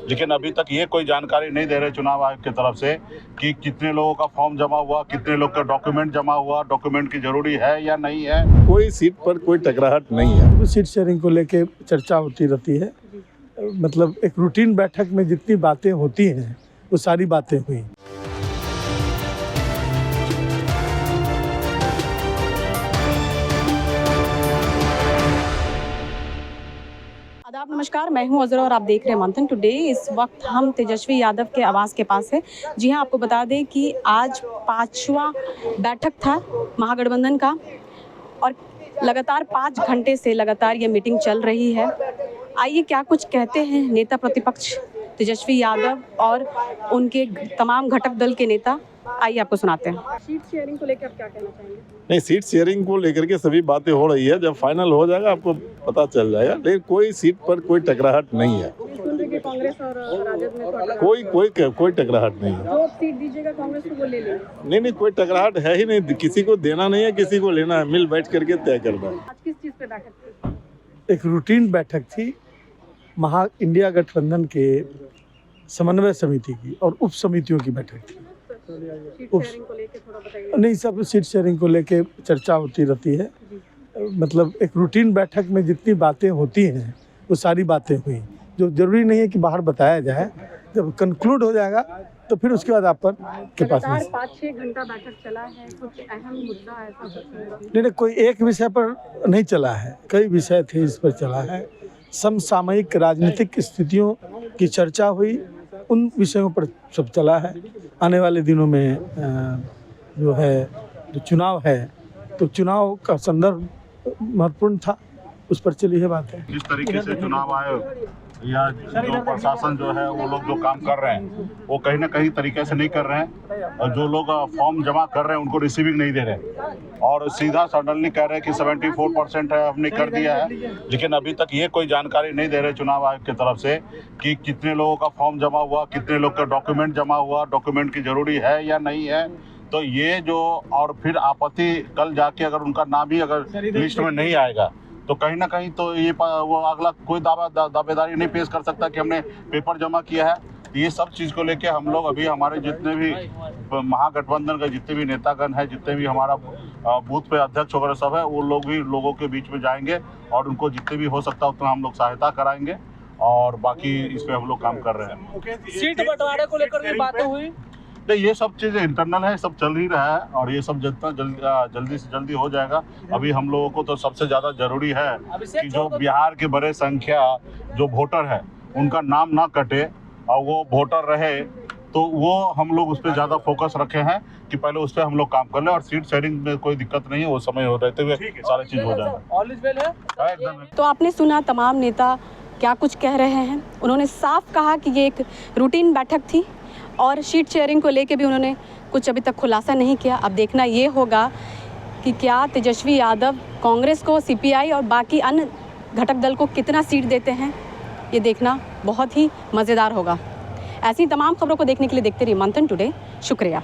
लेकिन अभी तक ये कोई जानकारी नहीं दे रहे चुनाव आयोग की तरफ से कि कितने लोगों का फॉर्म जमा हुआ, कितने लोग का डॉक्यूमेंट जमा हुआ, डॉक्यूमेंट की जरूरी है या नहीं है। कोई सीट पर कोई टकराहट नहीं है। सीट शेयरिंग को लेके चर्चा होती रहती है। मतलब एक रूटीन बैठक में जितनी बातें होती हैं वो सारी बातें हुई। आदाब, नमस्कार। मैं हूं अजरा और आप देख रहे हैं मंथन टुडे। इस वक्त हम तेजस्वी यादव के आवास के पास है। जी हां, आपको बता दें कि आज 5वां बैठक था महागठबंधन का और लगातार 5 घंटे से लगातार ये मीटिंग चल रही है। आइए क्या कुछ कहते हैं नेता प्रतिपक्ष तेजस्वी यादव और उनके तमाम घटक दल के नेता, आइए आपको सुनाते हैं। सीट शेयरिंग को लेकर आप क्या कहना चाहेंगे? नहीं, सीट शेयरिंग को लेकर के सभी बातें हो रही है। जब फाइनल हो जाएगा आपको पता चल जाएगा, लेकिन कोई सीट पर कोई टकराहट नहीं है। कांग्रेस और राजद में कोई टकराहट नहीं है। जो सीट दीजिएगा कांग्रेस को वो ले लेंगे। नहीं, कोई टकराहट है ही नहीं। किसी को देना नहीं है, किसी को लेना है। मिल बैठ करके तय करना है। आज किस चीज पे बैठक थी? एक रूटीन बैठक थी इंडिया गठबंधन के समन्वय समिति की और उप समितियों की बैठक थी। सीट शेयरिंग को लेके थोड़ा बताइए। नहीं, सब सीट शेयरिंग को लेके चर्चा होती रहती है। मतलब एक रूटीन बैठक में जितनी बातें होती हैं वो सारी बातें हुई, जो जरूरी नहीं है कि बाहर बताया जाए। जब कंक्लूड हो जाएगा तो फिर उसके बाद आप पर के पास 5-6 घंटा बैठक चला है। कुछ अहम मुद्दा ऐसा नहीं, कोई एक विषय पर नहीं चला है, कई विषय थे इस पर चला है। समसामयिक राजनीतिक स्थितियों की चर्चा हुई, उन विषयों पर सब चला है। आने वाले दिनों में जो चुनाव है तो चुनाव का संदर्भ महत्वपूर्ण था, उस पर चली है बात है। जिस तरीके से चुनाव आयोग या जो प्रशासन जो है वो लोग जो काम कर रहे हैं वो कहीं ना कहीं तरीके से नहीं कर रहे हैं, और जो लोग फॉर्म जमा कर रहे हैं उनको रिसीविंग नहीं दे रहे और सीधा सडनली कह रहे हैं कि 74% है, हमने कर दिया है। लेकिन अभी तक ये कोई जानकारी नहीं दे रहे चुनाव आयोग की तरफ से कि कितने लोगों का फॉर्म जमा हुआ, कितने लोग का डॉक्यूमेंट जमा हुआ, डॉक्यूमेंट की जरूरी है या नहीं है। तो ये जो और फिर आपत्ति कल जाके अगर उनका नाम ही अगर लिस्ट में नहीं आएगा तो कहीं ना कहीं तो ये वो अगला कोई दावेदारी नहीं पेश कर सकता कि हमने पेपर जमा किया है। ये सब चीज़ को लेके हम लोग अभी हमारे जितने भी महागठबंधन के जितने भी नेतागण हैं, जितने भी हमारा बूथ पे अध्यक्ष वगैरह सब है, वो लोग भी लोगों के बीच में जाएंगे और उनको जितने भी हो सकता है उतना हम लोग सहायता कराएंगे और बाकी इस पर हम लोग काम कर रहे हैं। सीट बंटवारे को लेकर भी बातें हुई। नहीं, ये सब चीज़ें इंटरनल है, सब चल ही रहा है और ये सब जितना जल्दी से जल्दी हो जाएगा। अभी हम लोगों को तो सबसे ज़्यादा जरूरी है कि जो बिहार के बड़े संख्या जो वोटर है उनका नाम ना कटे और वो वोटर रहे, तो वो हम लोग उस पर ज़्यादा फोकस रखे हैं कि पहले उस पर हम लोग काम कर लें और सीट शेयरिंग में कोई दिक्कत नहीं है, वो समय हो रहते हुए सारी चीज़ हो जाएगा। एकदम। तो आपने सुना तमाम नेता क्या कुछ कह रहे हैं। उन्होंने साफ कहा कि ये एक रूटीन बैठक थी और सीट शेयरिंग को लेके भी उन्होंने कुछ अभी तक खुलासा नहीं किया। अब देखना ये होगा कि क्या तेजस्वी यादव कांग्रेस को, सीपीआई और बाकी अन्य घटक दल को कितना सीट देते हैं, ये देखना बहुत ही मज़ेदार होगा। ऐसी तमाम खबरों को देखने के लिए देखते रहिए मंथन टुडे। शुक्रिया।